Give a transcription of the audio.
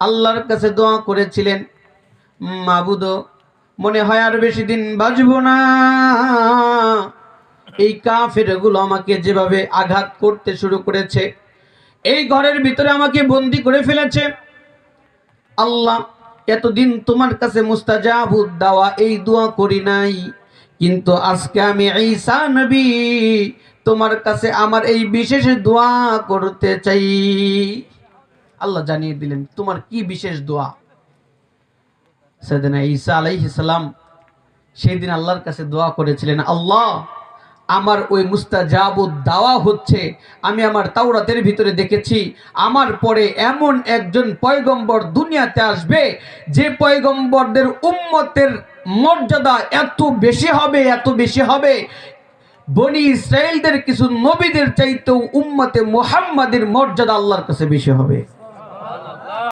আল্লাহর কাছে দোয়া করেছিলেন, মাবুদ মনে হয় আর বেশি দিন বাঁচবো না, এই কাফেরগুলো আমাকে যেভাবে আঘাত করতে শুরু করেছে, এই ঘরের ভিতরে আমাকে বন্দি করে ফেলেছে। আল্লাহ এতদিন তোমার কাছে মুস্তাজাবুদ দাওয়া এই দোয়া করি নাই, কিন্তু আজকে আমি ঈসা নবী তোমার কাছে আমার এই বিশেষ দোয়া করতে চাই। আল্লাহ জানিয়ে দিলেন তোমার কি বিশেষ দোয়া। সাইয়েদনা ঈসা আলাইহিস সালাম সেই দিন আল্লাহর কাছে দোয়া করেছিলেন, আল্লাহ আমার ওই মুস্তাজাবুদ দাওয়া হচ্ছে। আমি আমার তাওরাতের ভিতরে দেখেছি আমার পরে এমন একজন পয়গম্বর দুনিয়াতে আসবে, যে পয়গম্বরদের উম্মতের মর্যাদা এত বেশি হবে, এত বেশি হবে, বনি ইসরাইলদের কিছু নবীদের চাইতেও উম্মতে মুহাম্মাদের মর্যাদা আল্লাহর কাছে বেশি হবে।